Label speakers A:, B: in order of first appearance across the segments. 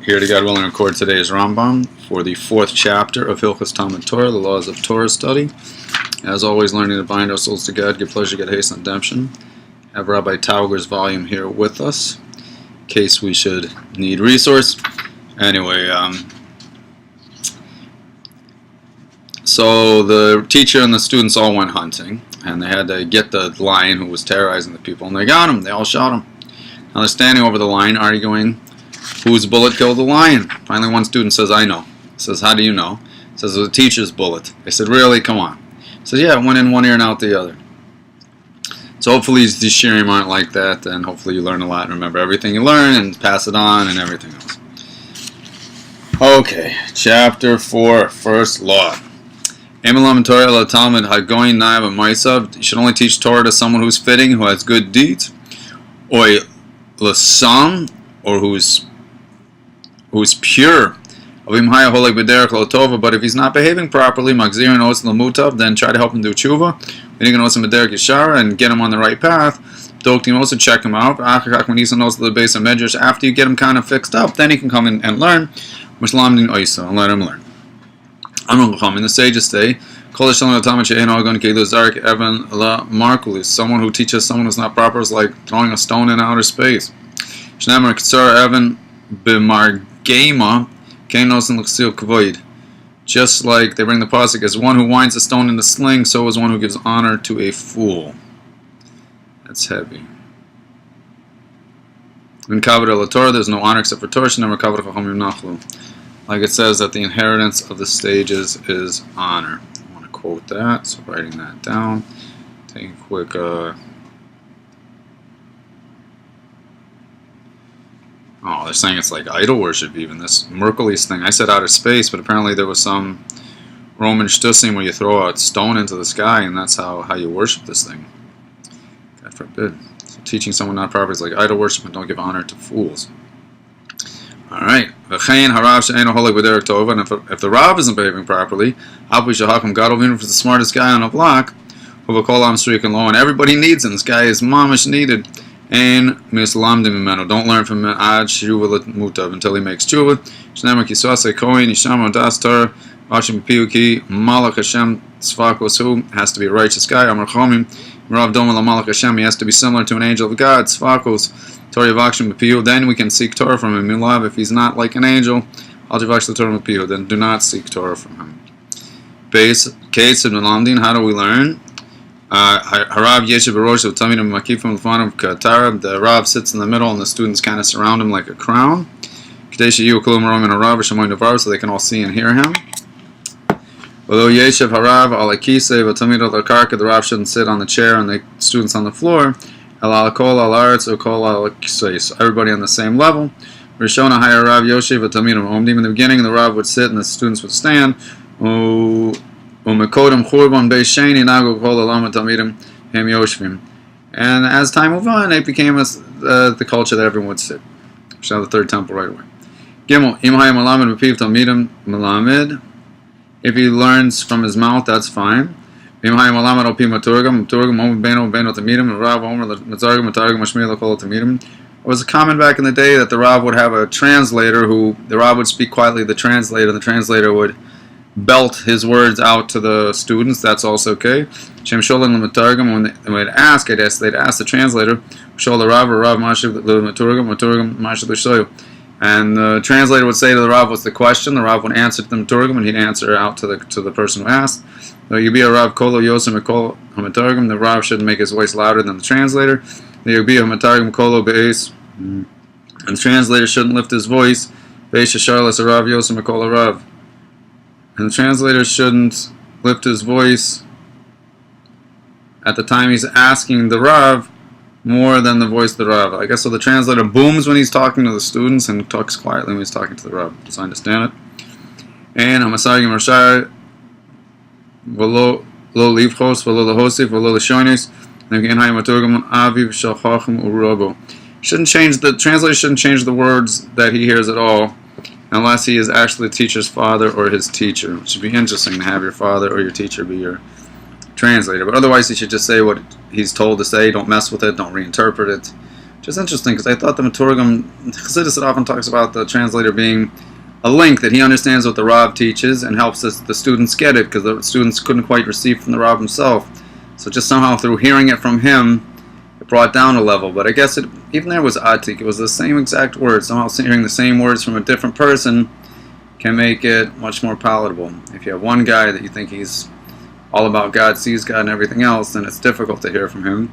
A: Here to God willing record today's Rambam for the 4th chapter of Hilchos Talmud Torah, the laws of Torah study. As always, learning to bind our souls to God, give pleasure, get haste, and redemption. Have Rabbi Tauger's volume here with us, in case we should need resource. Anyway, so the teacher and the students all went hunting, and they had to get the lion who was terrorizing the people, and they got him. They all shot him. Now they're standing over the lion, arguing whose bullet killed the lion. Finally, one student says, "I know." He says, "How do you know?" He says, "It was the teacher's bullet." They said, "Really? Come on." He says, "Yeah, it went in one ear and out the other." So hopefully these shirim aren't like that, and hopefully you learn a lot and remember everything you learn and pass it on and everything else. Okay, chapter 4, first law. You should only teach Torah to someone who's fitting, who has good deeds, or l'sam, or who's pure. But if he's not behaving properly, then try to help him do tshuva, and get him on the right path. Also check him out. After you get him kind of fixed up, then he can come in and learn. And let him learn. The sages say, someone who teaches someone who's not proper is like throwing a stone in outer space. Just like they bring the pasuk, as one who winds a stone in the sling, so is one who gives honor to a fool. That's heavy. In Kavod el Torah, there's no honor except for Torah. Like it says that the inheritance of the stages is honor. I want to quote that, so writing that down. Taking a quick oh, they're saying it's like idol worship even, this Mercury's thing. I said outer space, but apparently there was some Roman shtussim where you throw a stone into the sky and that's how you worship this thing. God forbid. So teaching someone not properly is like idol worship, and don't give honor to fools. Alright. And if the Rav isn't behaving properly, God will be for the smartest guy on the block, and everybody needs him. This guy is mamish needed. And don't learn from him until he makes tshuva. Has to be a righteous guy. He has to be similar to an angel of God. Then we can seek Torah from him. If he's not like an angel, then do not seek Torah from him. How do we learn? The Rav sits in the middle and the students kind of surround him like a crown, so they can all see and hear him. The Rav shouldn't sit on the chair and the students on the floor. Everybody on the same level. In the beginning, the Rav would sit and the students would stand. And as time moved on, it became the culture that everyone would sit. We should have the third temple right away. If he learns from his mouth, that's fine. It was common back in the day that the Rav would have a translator who, the Rav would speak quietly, the translator would belt his words out to the students. That's also okay. When they'd ask the translator, and the translator would say to the Rav, what's the question? The Rav would answer to the Maturgam, and he'd answer out to the person who asked. You be a Rav Kolo Yosem Kolo Hamatargam. The Rav shouldn't make his voice louder than the translator. You be a Hamatargam Kolo Beis, and the translator shouldn't lift his voice. Beisha Charles a Rav Yosem Kolo Rav. And the translator shouldn't lift his voice at the time he's asking the Rav more than the voice of the Rav. I guess so the translator booms when he's talking to the students and talks quietly when he's talking to the Rav. Does I understand it? And Hamasagim Rashai Velo Livchos, Velo Lahosif, Velo Lashonis, and again Hayamaturgam Aviv Shalchachim Urobo. The translator shouldn't change the words that he hears at all, unless he is actually the teacher's father or his teacher. It should be interesting to have your father or your teacher be your translator. But otherwise, he should just say what he's told to say. Don't mess with it. Don't reinterpret it. Which is interesting, because I thought the Maturgam, Chassidus often talks about the translator being a link, that he understands what the Rav teaches and helps the students get it, because the students couldn't quite receive from the Rav himself. So just somehow through hearing it from him, it brought down a level. But I guess even there was atik. It was the same exact words. Somehow hearing the same words from a different person can make it much more palatable. If you have one guy that you think he's all about God, sees God and everything else, then it's difficult to hear from him.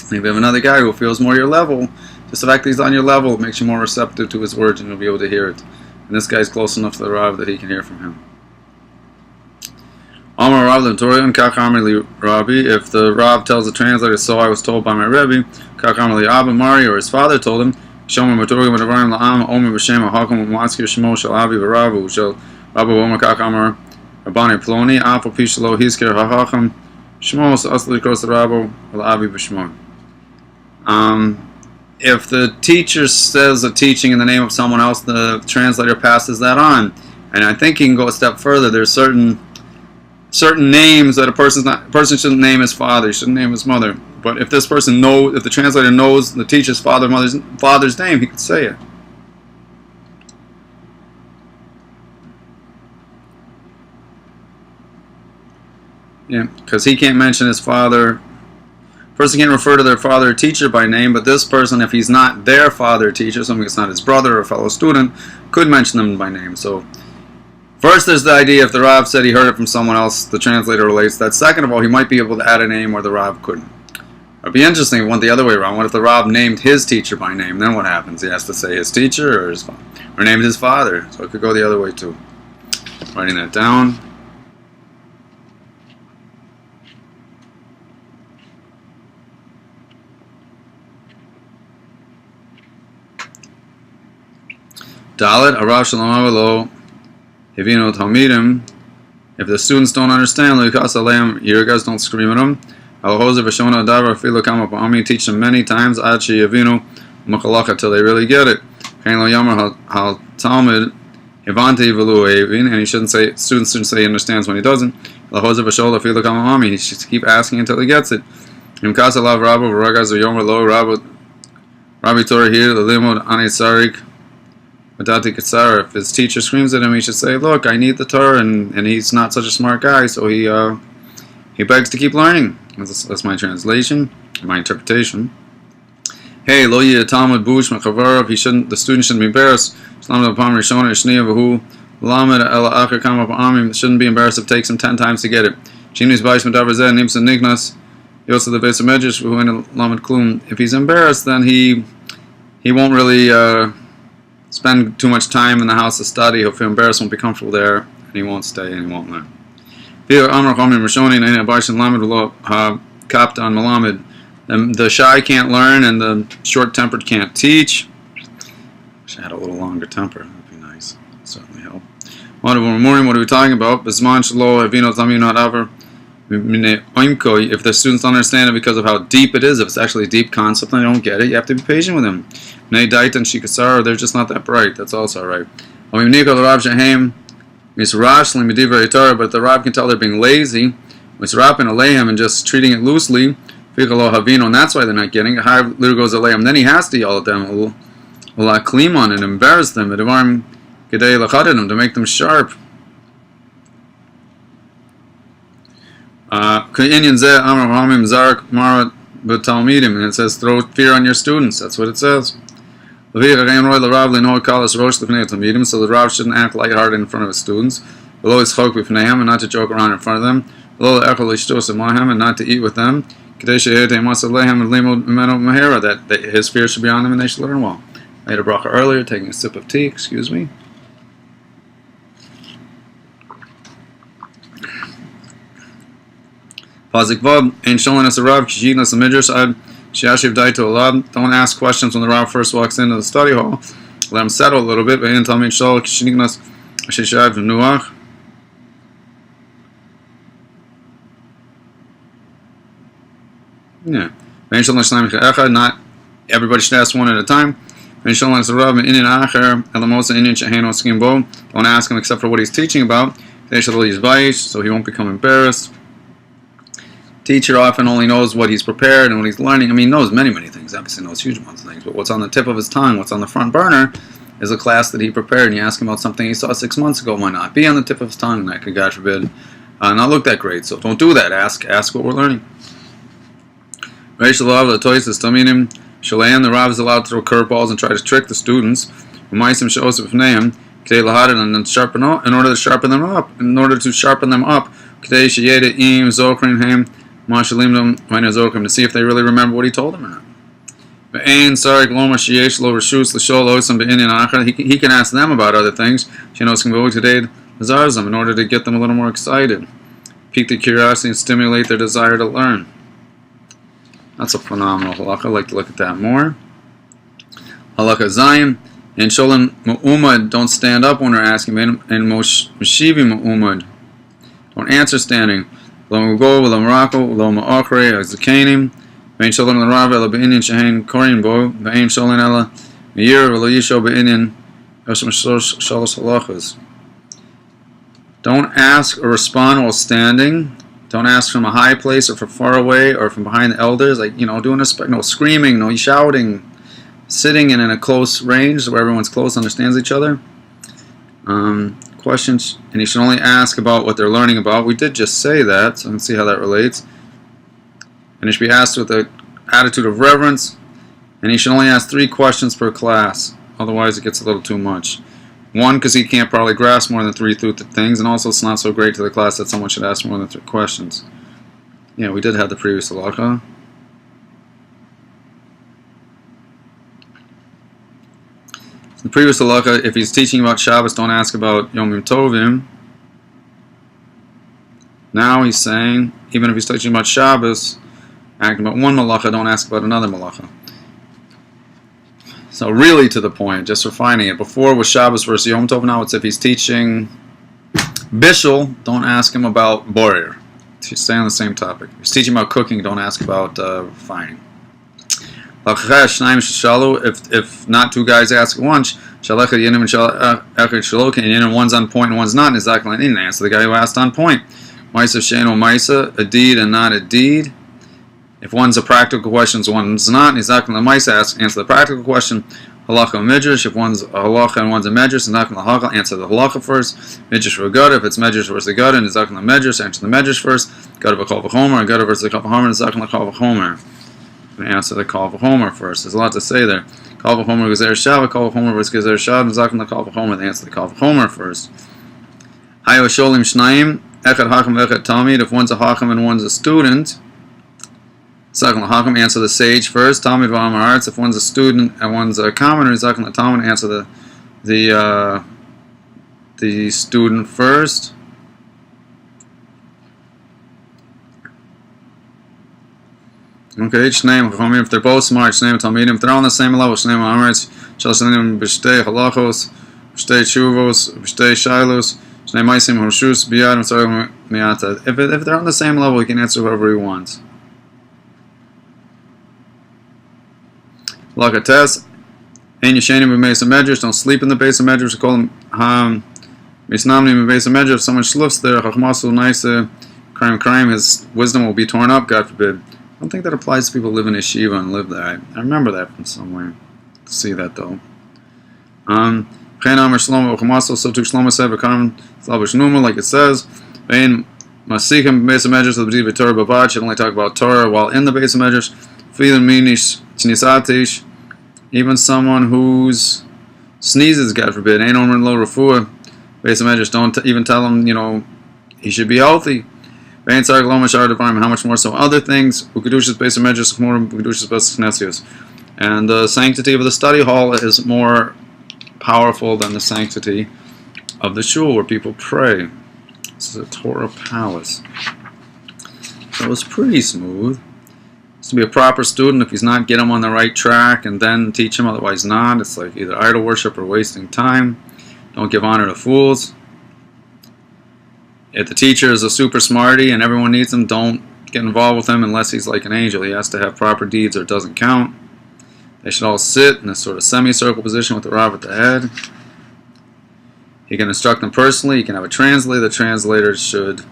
A: And if you have another guy who feels more your level, just the fact that he's on your level makes you more receptive to his words, and you'll be able to hear it. And this guy's close enough to the Rav that he can hear from him. Amar Rav L'Torian Kach Amar Li Rabbi. If the Rav tells the translator, so I was told by my Rebbe, Kach Amar Li Abba Mari, or his father told him, Shomer Maturgam V'Devarim La'am Omer B'Shem HaHakom U'Matzkir Shemo Shel Avi V'Ravu Shel Rabba Omer Kach Amar Rabbani Ploni Afal Pishalo Hizker HaHacham Shemo Asli Kros Rabbo V'Avi B'Shemo. If the teacher says a teaching in the name of someone else, the translator passes that on. And I think you can go a step further. There's certain names that a person shouldn't name his father, he shouldn't name his mother. But if this person if the translator knows the teacher's father's name, he could say it. Yeah, because he can't mention his father. Person can't refer to their father or teacher by name, but this person, if he's not their father or teacher, something that's not his brother or fellow student, could mention them by name. So first there's the idea, if the Rav said he heard it from someone else, the translator relates that. Second of all, he might be able to add a name where the Rav couldn't. It would be interesting if it went the other way around. What if the Rav named his teacher by name? Then what happens? He has to say his teacher or named his father. So it could go the other way too. Writing that down. Dalit Arav Shalom Avalo Hivino Talmidim. If the students don't understand, Lukas Aleim Yirgas, don't scream at them. Al-Hozer Vashona Davar Filo Kama Pa'ami, teach them many times, Achi Yavinu Makalacha, till they really get it. Kain Lo Yamar Hal Talmud Hivanti Velu Evin, and he shouldn't say, students shouldn't say he understands when he doesn't. Al-Hozer Vashola Filo Kama Pa'ami, he should keep asking until he gets it. Imkas Alav Rabba Varagaz Yomer Lo Rabbi Torah here, the Limud Ani Sarik. If his teacher screams at him, he should say, look, I need the Torah, and he's not such a smart guy, so he begs to keep learning. That's my translation, my interpretation. Hey, lo yeh Talmud bush mechavarav, the student shouldn't be embarrassed. Shouldn't be embarrassed if it takes him 10 times to get it. If he's embarrassed, then he won't really spend too much time in the house to study. He'll feel embarrassed, won't be comfortable there, and he won't stay and he won't learn. The shy can't learn, and the short-tempered can't teach. Wish I had a little longer temper. That'd be nice. Certainly help. What are we talking about? If the students don't understand it because of how deep it is, if it's actually a deep concept and they don't get it, you have to be patient with them. They're just not that bright. That's also right. But if the Rav can tell they're being lazy, and just treating it loosely, and that's why they're not getting it. Then he has to yell at them, and embarrass them, to make them sharp. And it says, throw fear on your students. That's what it says. So the Rav shouldn't act lighthearted in front of his students, and not to joke around in front of them, and not to eat with them, that his fear should be on them and they should learn well. I had a bracha earlier, taking a sip of tea, excuse me. Pazik Vav, ain't showing us a Rav, Kishinas a Midrash, Shiashiv Daito Alab. Don't ask questions when the Rav first walks into the study hall. Let him settle a little bit. Ve'in Talmid Shol Kishinas Shishav Nuach. Yeah. Ve'in Shol Nashlam Echad. Not everybody should ask one at a time. Ve'in Shol Nashlam Rav Inin Acher Elamosa Inin Sheheno Skimbo. Don't ask him except for what he's teaching about. Ve'in Shol Yizbayish, so he won't become embarrassed. Teacher often only knows what he's prepared and what he's learning. I mean, he knows many, many things. Obviously knows huge amounts of things. But what's on the tip of his tongue, what's on the front burner, is a class that he prepared. And you ask him about something he saw 6 months ago, might not be on the tip of his tongue. That could, God forbid, not look that great. So don't do that. Ask what we're learning. Shalayan, the Rav is allowed to throw curveballs and try to trick the students. In order to sharpen them up. To see if they really remember what he told them or not. He can ask them about other things in order to get them a little more excited, pique their curiosity and stimulate their desire to learn. That's a phenomenal halakha. I'd like to look at that more. Halakha Zayin. And Sholem Mu'umad, don't stand up when they're asking. And Moshivi Mu'umad, don't answer standing. Lo Mugo, Lo Morocco, Lo Ma'akre, Azakanim. Vein Sholem L'Rav, Ela Be'inyan Shahain Korin Bo, Vein Sholem Ela Meir, Velo Yisho Be'inyan, Yoshim Shalosh Halachas. Don't ask or respond while standing. Don't ask from a high place or from far away or from behind the elders. Like, doing no screaming, no shouting. Sitting in a close range where everyone's close, understands each other. Questions, and you should only ask about what they're learning about. We did just say that, so let's see how that relates. And it should be asked with an attitude of reverence, and you should only ask 3 questions per class. Otherwise, it gets a little too much. 1, because he can't probably grasp more than 3 things, and also it's not so great to the class that someone should ask more than 3 questions. Yeah, we did have the previous halakha. The previous halakha, if he's teaching about Shabbos, don't ask about Yomim Tovim. Now he's saying, even if he's teaching about Shabbos, asking about one malacha, don't ask about another malacha. So really to the point, just refining it. Before was Shabbos versus Yom Tov. Now it's if he's teaching Bishul, don't ask him about Borer. Stay on the same topic. If he's teaching about cooking, don't ask about refining. If not 2 guys ask at once, and one's on point and one's not, answer the guy who asked on point. A deed and not a deed. If one's a practical question, one's not, answer the practical question. Halacha midrash. If one's a halacha and one's a midrash, answer the halacha first. Midrash for good. If it's midrash versus the good, and it's the midrash, answer the midrash first. Good of a kol v'chomer, good versus the kol v'chomer, and the kol v'chomer. Answer the kol v'chomer first. There's a lot to say there. Kol v'chomer gezer shav, kol v'chomer versus gezer shav, and zakon the kol v'chomer. They answer the kol v'chomer first. Hayo sholim shnaim, echad hakam echad talmid. If one's a hakam and one's a student, zakon the hakam, answer the sage first. Talmid v'amar arts. If one's a student and one's a commoner, zakon the talmid, answer the student first. Okay, each name, if they're both smart, if they're all on the same level, if they're on the same level, he can answer whoever he wants. Lakates, don't sleep in the base of medrash. Call them if someone shluffs there, his wisdom will be torn up, God forbid. I don't think that applies to people who live in yeshiva and live there. I remember that from somewhere. See that though. So too Shlomo said, like it says, should only talk about Torah while in the base of medrash. Even someone who's sneezes, God forbid, base of medrash, don't even tell him, he should be healthy. How much more so other things. And the sanctity of the study hall is more powerful than the sanctity of the shul where people pray. This is a Torah palace. So it was pretty smooth. To be a proper student, if he's not, get him on the right track and then teach him, otherwise not. It's like either idol worship or wasting time. Don't give honor to fools. If the teacher is a super smarty and everyone needs him, don't get involved with him unless he's like an angel. He has to have proper deeds or it doesn't count. They should all sit in a sort of semicircle position with the Rav at the head. He can instruct them personally. He can have a translator. The translator should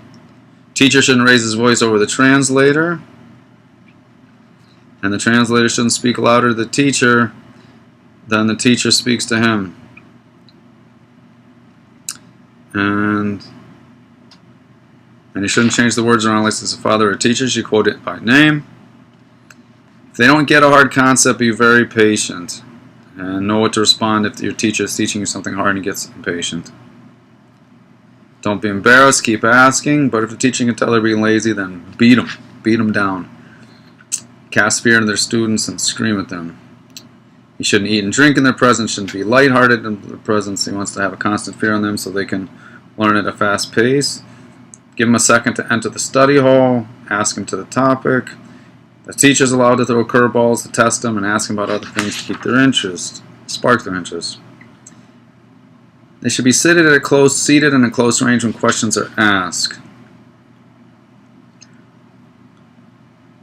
A: Teacher shouldn't raise his voice over the translator, and the translator shouldn't speak louder to the teacher than the teacher speaks to him. And he shouldn't change the words around unless it's a father or a teacher. You quote it by name. If they don't get a hard concept, be very patient and know what to respond if your teacher is teaching you something hard and he gets impatient. Don't be embarrassed, keep asking, but if the teacher can tell they're being lazy, then beat them down. Cast fear into their students and scream at them. You shouldn't eat and drink in their presence, shouldn't be lighthearted in their presence. He wants to have a constant fear on them so they can learn at a fast pace. Give them a second to enter the study hall, ask them to the topic. The teacher's allowed to throw curveballs to test them and ask them about other things to keep their interest, spark their interest. They should be seated in a close range when questions are asked.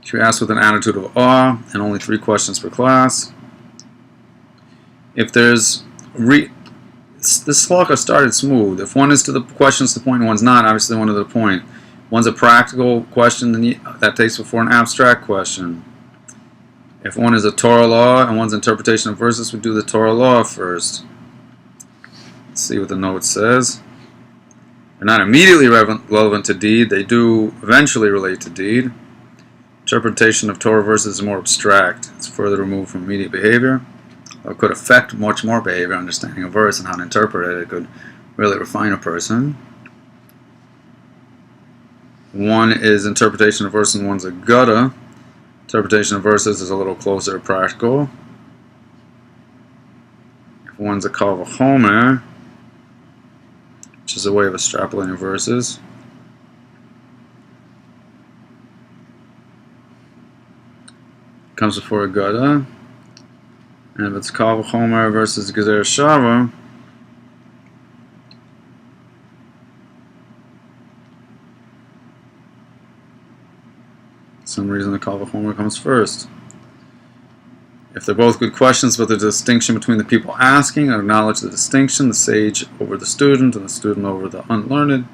A: Should be asked with an attitude of awe and only 3 questions per class. If there's this halakha started smooth. If one is to the questions to the point and one's not, obviously one to the point. One's a practical question, then that takes before an abstract question. If one is a Torah law and one's interpretation of verses, we do the Torah law first. Let's see what the note says. They're not immediately relevant to deed. They do eventually relate to deed. Interpretation of Torah verses is more abstract. It's further removed from immediate behavior. It could affect much more behavior, understanding a verse and how to interpret it. It could really refine a person. One is interpretation of verses and one's a gutta. Interpretation of verses is a little closer to practical. If one's a kal v'chomer, which is a way of extrapolating verses. Comes before a gutta. And if it's kal v'chomer versus gezer shava, for some reason the kal v'chomer comes first. If they're both good questions, but the distinction between the people asking, acknowledge the distinction, the sage over the student and the student over the unlearned.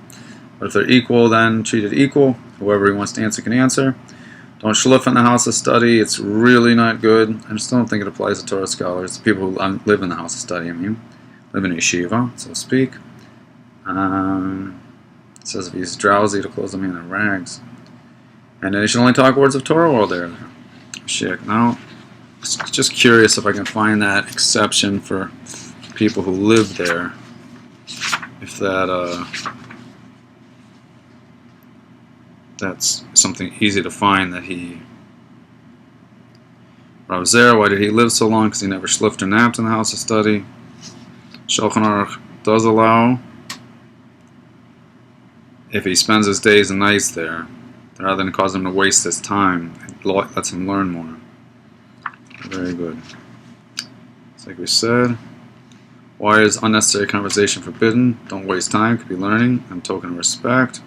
A: But if they're equal, then treat it equal. Whoever he wants to answer can answer. Don't shliff in the house of study. It's really not good. I just don't think it applies to Torah scholars, people who live in the house of study, live in yeshiva, so to speak. It says if he's drowsy, to close them in rags. And they should only talk words of Torah while they're there. Shit, now, just curious if I can find that exception for people who live there. If that's something easy to find that he... Rav Zer, why did he live so long? Because he never shliffed or napped in the house of study. Shulchan Aruch does allow if he spends his days and nights there, rather than cause him to waste his time. It lets him learn more. Very good. It's like we said. Why is unnecessary conversation forbidden? Don't waste time. Could be learning and token of respect.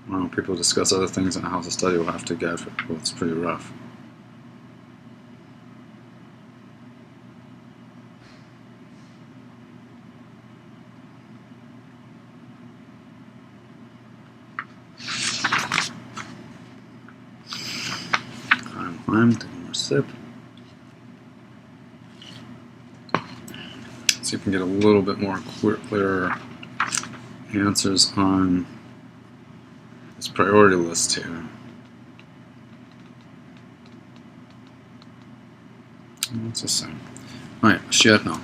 A: Well, people discuss other things in a house of study will have to get. Well, it's pretty rough. Take one more sip. See if we can get a little bit more clearer answers on this priority list here. What's this saying? Alright, shit now.